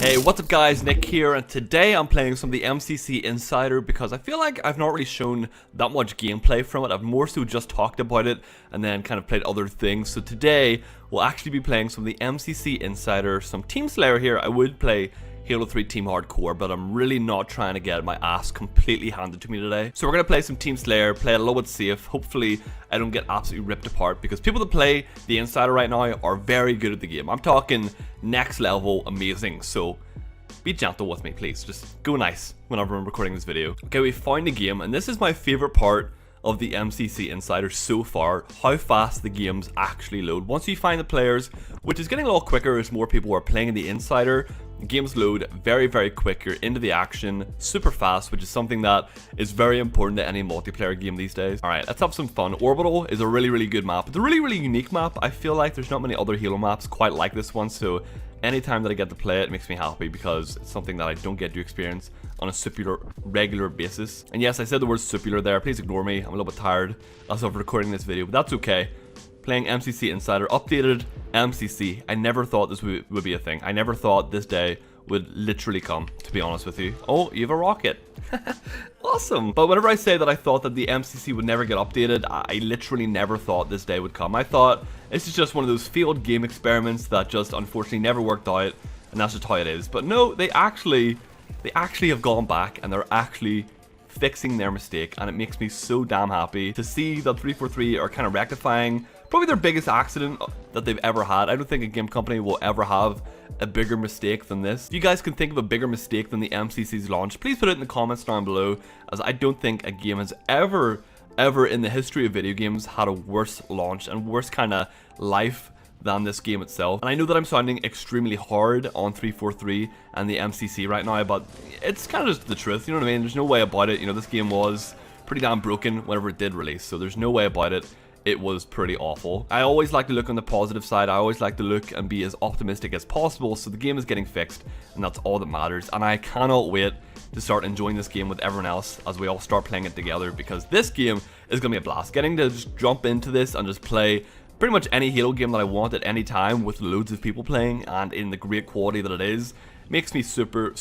Hey, what's up guys, Nick here, and today I'm playing some of the MCC Insider because I feel like I've not really shown that much gameplay from it. I've more so just talked about it and then kind of played other things. So today we'll actually be playing some of the MCC Insider, some Team Slayer here. I would play Halo 3 Team Hardcore, but I'm really not trying to get my ass completely handed to me today. So we're going to play some Team Slayer, play it a little bit safe. Hopefully I don't get absolutely ripped apart, because people that play the Insider right now are very good at the game. I'm talking next level amazing, so be gentle with me please. Just go nice whenever I'm recording this video. Okay, we found the game, and this is my favorite part of the MCC Insider so far, how fast the games actually load. Once you find the players, which is getting a lot quicker as more people are playing in the Insider, the games load very, very quick. You're into the action super fast, which is something that is very important to any multiplayer game these days. Alright, let's have some fun. Orbital is a really, really good map. It's a really, really unique map. I feel like there's not many other Halo maps quite like this one, so anytime that I get to play it, it makes me happy because it's something that I don't get to experience on a super regular basis. And yes, I said the word super there. Please ignore me. I'm a little bit tired as of recording this video, but that's okay. Playing MCC Insider, updated MCC. I never thought this would be a thing. I never thought this day would literally come, to be honest with you. Oh, you have a rocket. Awesome. But whenever I say that I thought that the MCC would never get updated, I literally never thought this day would come. I thought this is just one of those failed game experiments that just unfortunately never worked out, and that's just how it is. But no, they actually have gone back, and they're actually fixing their mistake, and it makes me so damn happy to see that 343 are kind of rectifying probably their biggest accident that they've ever had. I don't think a game company will ever have a bigger mistake than this. If you guys can think of a bigger mistake than the MCC's launch, please put it in the comments down below, as I don't think a game has ever in the history of video games had a worse launch and worse kind of life than this game itself. And I know that I'm sounding extremely hard on 343 and the MCC right now, but it's kind of just the truth, you know what I mean? There's no way about it. You know, this game was pretty damn broken whenever it did release, so there's no way about it. It was pretty awful. I always like to look on the positive side. I always like to look and be as optimistic as possible, so the game is getting fixed, and that's all that matters. And I cannot wait to start enjoying this game with everyone else as we all start playing it together, because this game is going to be a blast. Getting to just jump into this and just play pretty much any Halo game that I want at any time with loads of people playing and in the great quality that it is makes me super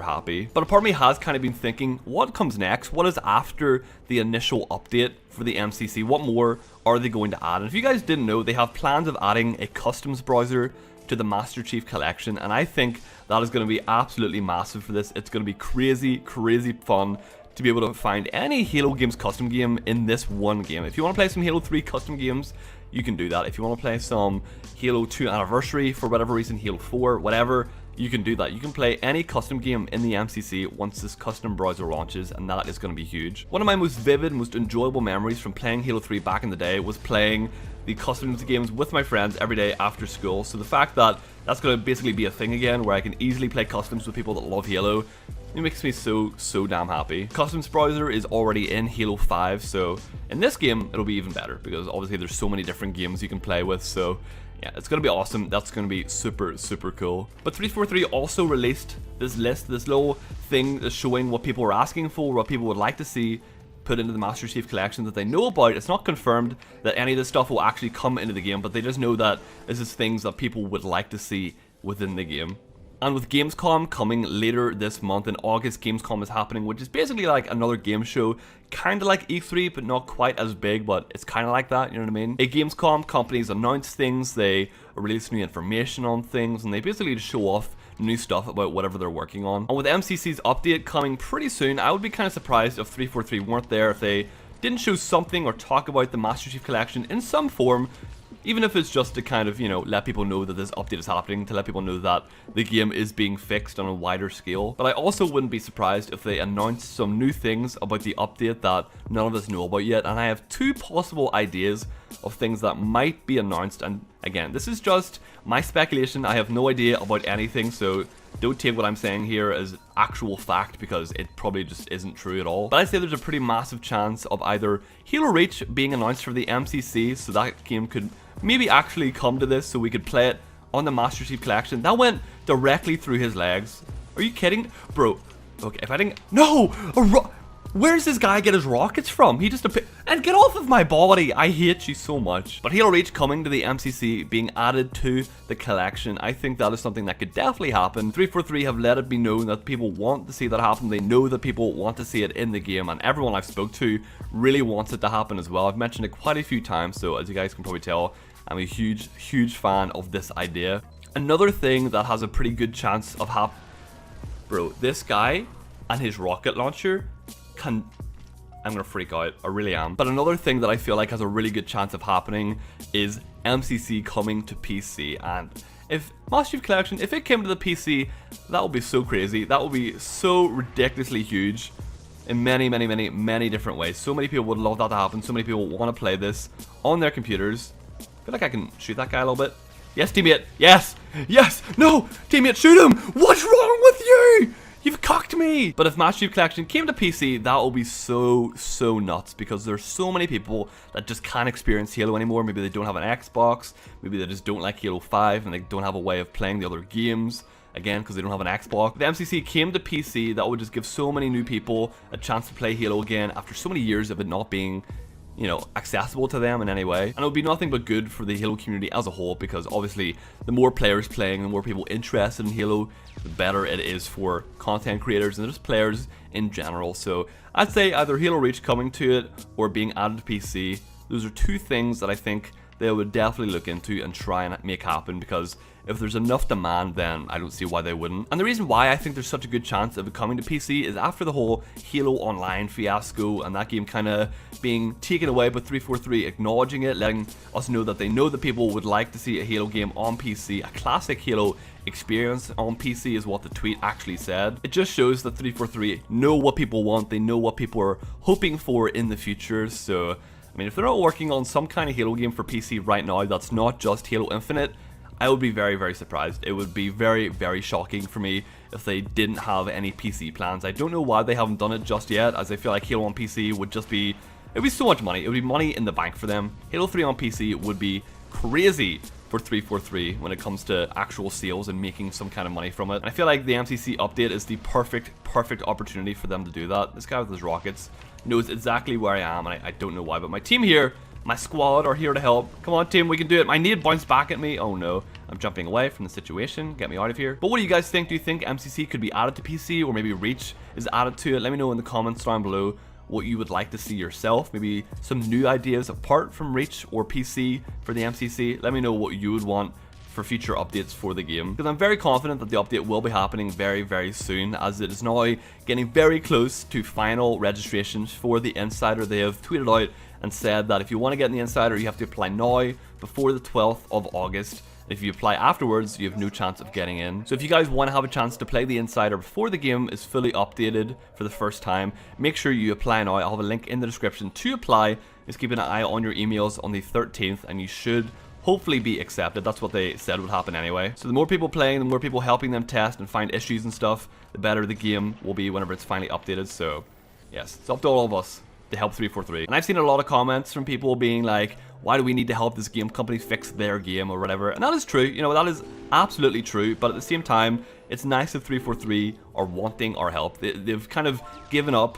happy. But a part of me has kind of been thinking, what comes next? What is after the initial update for the MCC? What more are they going to add? And if you guys didn't know, they have plans of adding a customs browser to the Master Chief Collection, and I think that is going to be absolutely massive for this. It's going to be crazy fun to be able to find any Halo games custom game in this one game. If you want to play some Halo 3 custom games, you can do that. If you want to play some Halo 2 Anniversary for whatever reason, Halo 4, whatever, you can do that. You can play any custom game in the MCC once this custom browser launches, and that is going to be huge. One of my most vivid, most enjoyable memories from playing Halo 3 back in the day was playing the customs games with my friends every day after school. So the fact that that's going to basically be a thing again, where I can easily play customs with people that love Halo, it makes me so damn happy. Customs browser is already in Halo 5, so in this game it'll be even better, because obviously there's so many different games you can play with. So yeah, it's gonna be awesome. That's gonna be super cool. But 343 also released this list, this little thing showing what people were asking for, what people would like to see put into the Master Chief Collection that they know about. It's not confirmed that any of this stuff will actually come into the game, but they just know that this is things that people would like to see within the game. And with Gamescom coming later this month, in August, Gamescom is happening, which is basically like another game show, kind of like E3, but not quite as big, but it's kind of like that, you know what I mean? At Gamescom, companies announce things, they release new information on things, and they basically just show off new stuff about whatever they're working on. And with MCC's update coming pretty soon, I would be kind of surprised if 343 weren't there, if they didn't show something or talk about the Master Chief Collection in some form, even if it's just to kind of, you know, let people know that this update is happening, to let people know that the game is being fixed on a wider scale. But I also wouldn't be surprised if they announced some new things about the update that none of us know about yet. And I have two possible ideas of things that might be announced. And again, this is just my speculation. I have no idea about anything, so don't take what I'm saying here as actual fact, because it probably just isn't true at all. But I'd say there's a pretty massive chance of either Halo Reach being announced for the MCC, so that game could maybe actually come to this, so we could play it on the Master Chief Collection. That went directly through his legs. Are you kidding? Bro, okay, if I didn't... No! Where's this guy get his rockets from? He just and get off of my body. I hate you so much. But Halo Reach coming to the MCC, being added to the collection, I think that is something that could definitely happen. 343 have let it be known that people want to see that happen. They know that people want to see it in the game, and everyone I've spoke to really wants it to happen as well. I've mentioned it quite a few times, so as you guys can probably tell, I'm a huge fan of this idea. Another thing that has a pretty good chance of happening, bro, this guy and his rocket launcher I'm gonna freak out, I really am. But another thing that I feel like has a really good chance of happening is MCC coming to PC. And if Master Chief Collection, if it came to the PC, that would be so crazy. That would be so ridiculously huge in many different ways. So many people would love that to happen. So many people want to play this on their computers. I feel like I can shoot that guy a little bit. Yes, teammate. Yes. Yes. No, teammate, shoot him. What's wrong with you? You've cocked me! But if Master Chief Collection came to PC, that will be so nuts, because there's so many people that just can't experience Halo anymore. Maybe they don't have an Xbox, maybe they just don't like Halo 5, and they don't have a way of playing the other games, again, because they don't have an Xbox. If the MCC came to PC, that would just give so many new people a chance to play Halo again after so many years of it not being, you know, accessible to them in any way. And it would be nothing but good for the Halo community as a whole, because obviously the more players playing, the more people interested in Halo, the better it is for content creators and just players in general. So I'd say either Halo Reach coming to it or being added to PC. Those are two things that I think they would definitely look into and try and make happen, because if there's enough demand, then I don't see why they wouldn't. And the reason why I think there's such a good chance of it coming to PC is after the whole Halo Online fiasco and that game kind of being taken away by 343, acknowledging it, letting us know that they know that people would like to see a Halo game on PC, a classic Halo experience on PC is what the tweet actually said. It just shows that 343 know what people want, they know what people are hoping for in the future. So I mean, if they're not working on some kind of Halo game for PC right now that's not just Halo Infinite, I would be very surprised. It would be very shocking for me if they didn't have any PC plans. I don't know why they haven't done it just yet, as I feel like Halo on PC would just be, it would be so much money. It would be money in the bank for them. Halo 3 on PC would be crazy for 343 when it comes to actual sales and making some kind of money from it. And I feel like the MCC update is the perfect opportunity for them to do that. This guy with his rockets knows exactly where I am, and I don't know why, but my team here, my squad, are here to help. Come on, team, we can do it. My need bounced back at me. Oh no, I'm jumping away from the situation. Get me out of here. But what do you guys think? Do you think MCC could be added to PC, or maybe Reach is added to it? Let me know in the comments down below what you would like to see yourself. Maybe some new ideas apart from Reach or PC for the MCC. Let me know what you would want for future updates for the game, because I'm very confident that the update will be happening very soon, as it is now getting very close to final registrations for the Insider. They have tweeted out and said that if you want to get in the Insider, you have to apply now before the 12th of August. If you apply afterwards, you have no chance of getting in. So if you guys want to have a chance to play the Insider before the game is fully updated for the first time, make sure you apply now. I'll have a link in the description to apply. Just keep an eye on your emails on the 13th, and you should hopefully be accepted. That's what they said would happen anyway. So the more people playing, the more people helping them test and find issues and stuff, the better the game will be whenever it's finally updated. So yes, it's up to all of us to help 343. And I've seen a lot of comments from people being like, why do we need to help this game company fix their game or whatever? And that is true, you know, that is absolutely true. But at the same time, it's nice that 343 are wanting our help. They've kind of given up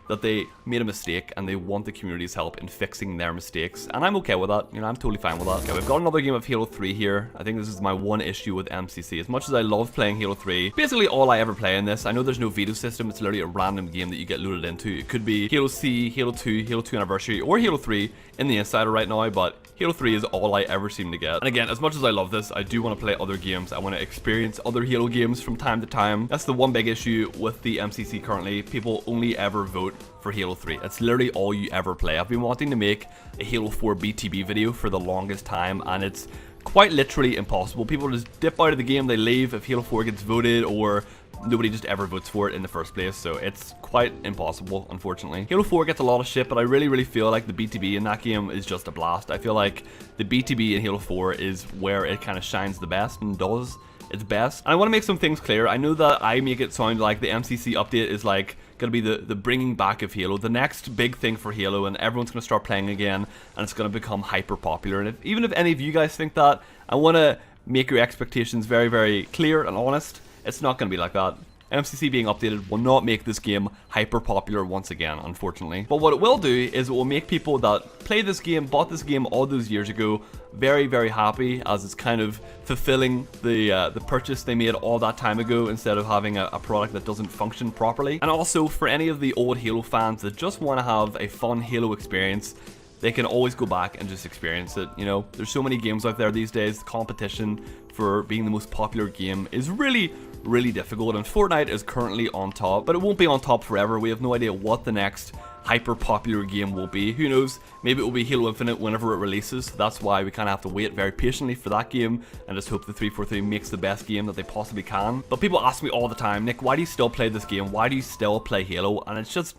that they made a mistake, and they want the community's help in fixing their mistakes, and I'm okay with that. You know, I'm totally fine with that. Okay, we've got another game of Halo 3 here. I think this is my one issue with MCC. As much as I love playing Halo 3, basically all I ever play in this, I know there's no veto system, it's literally a random game that you get loaded into. It could be Halo C, Halo 2, Halo 2 Anniversary, or Halo 3 in the Insider right now, but Halo 3 is all I ever seem to get. And again, as much as I love this, I do want to play other games. I want to experience other Halo games from time to time. That's the one big issue with the MCC currently. People only ever vote for Halo 3. That's literally all you ever play. I've been wanting to make a Halo 4 BTB video for the longest time, and it's quite literally impossible. People just dip out of the game, they leave if Halo 4 gets voted, or nobody just ever votes for it in the first place, so it's quite impossible, unfortunately. Halo 4 gets a lot of shit, but I really feel like the BTB in that game is just a blast. I feel like the BTB in Halo 4 is where it kind of shines the best and does its best. And I want to make some things clear. I know that I make it sound like the MCC update is like going to be the bringing back of Halo, the next big thing for Halo, and everyone's going to start playing again, and it's going to become hyper popular. And even if any of you guys think that, I want to make your expectations very clear and honest. It's not going to be like that. MCC being updated will not make this game hyper popular once again, unfortunately. But what it will do is it will make people that played this game, bought this game all those years ago, very, very happy, as it's kind of fulfilling the purchase they made all that time ago instead of having a product that doesn't function properly. And also for any of the old Halo fans that just want to have a fun Halo experience, they can always go back and just experience it. You know, there's so many games out there these days. The competition for being the most popular game is really difficult, and Fortnite is currently on top, but it won't be on top forever. We have no idea what the next hyper popular game will be. Who knows? Maybe it will be Halo Infinite whenever it releases. That's why we kind of have to wait very patiently for that game and just hope the 343 makes the best game that they possibly can. But people ask me all the time, Nick, why do you still play this game? Why do you still play Halo? And it's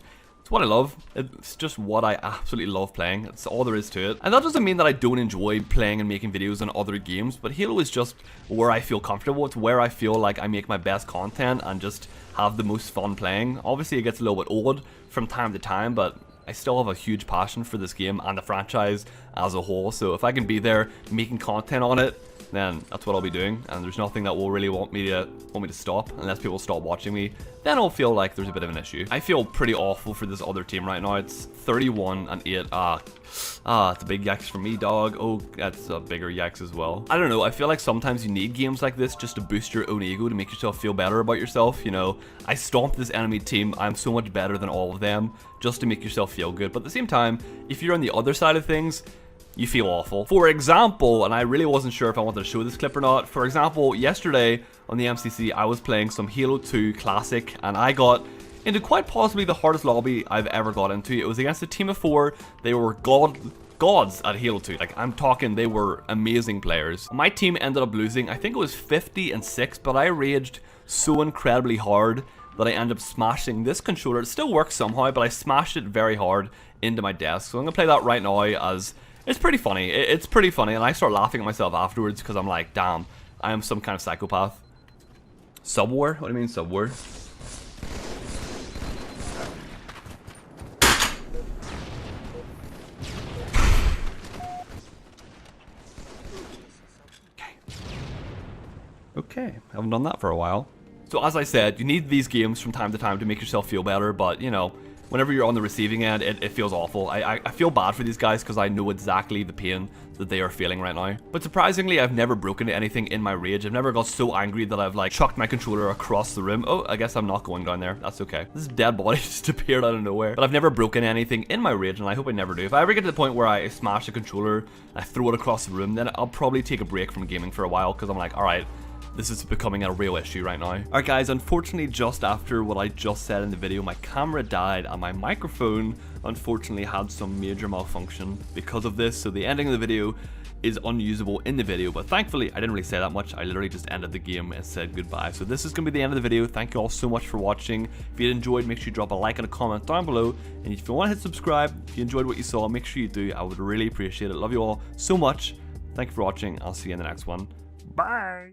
what I love. It's just what I absolutely love playing. It's all there is to it. And that doesn't mean that I don't enjoy playing and making videos on other games, but Halo is just where I feel comfortable. It's where I feel like I make my best content and just have the most fun playing. Obviously it gets a little bit old from time to time, but I still have a huge passion for this game and the franchise as a whole. So if I can be there making content on it, then that's what I'll be doing, and there's nothing that will really want me to stop. Unless people stop watching me, then I'll feel like there's a bit of an issue. I feel pretty awful for this other team right now. It's 31-8. It's a big yikes for me, dog. Oh, that's a bigger yikes as well. I don't know, I feel like sometimes you need games like this just to boost your own ego, to make yourself feel better about yourself. You know, I stomped this enemy team, I'm so much better than all of them, just to make yourself feel good. But at the same time, if you're on the other side of things, you feel awful. For example, and I really wasn't sure if I wanted to show this clip or not. For example, yesterday on the MCC, I was playing some Halo 2 Classic, and I got into quite possibly the hardest lobby I've ever got into. It was against a team of 4. They were gods at Halo 2. Like, I'm talking, they were amazing players. My team ended up losing, I think it was 50-6, but I raged so incredibly hard that I ended up smashing this controller. It still works somehow, but I smashed it very hard into my desk. So I'm gonna play that right now, as it's pretty funny. It's pretty funny, and I start laughing at myself afterwards because I'm like, damn, I am some kind of psychopath. Subwar? What do you mean subwar? Okay, haven't done that for a while. So as I said, you need these games from time to time to make yourself feel better, but you know, whenever you're on the receiving end, it feels awful. I feel bad for these guys because I know exactly the pain that they are feeling right now. But surprisingly, I've never broken anything in my rage. I've never got so angry that I've like chucked my controller across the room. Oh, I guess I'm not going down there. That's okay. This dead body just appeared out of nowhere. But I've never broken anything in my rage, and I hope I never do. If I ever get to the point where I smash a controller, I throw it across the room, then I'll probably take a break from gaming for a while, because I'm like, alright, this is becoming a real issue right now. Alright guys, unfortunately just after what I just said in the video, my camera died and my microphone unfortunately had some major malfunction because of this, so the ending of the video is unusable in the video, but thankfully I didn't really say that much. I literally just ended the game and said goodbye. So this is going to be the end of the video. Thank you all so much for watching. If you enjoyed, make sure you drop a like and a comment down below, and if you want to hit subscribe, if you enjoyed what you saw, make sure you do. I would really appreciate it. Love you all so much. Thank you for watching. I'll see you in the next one. Bye.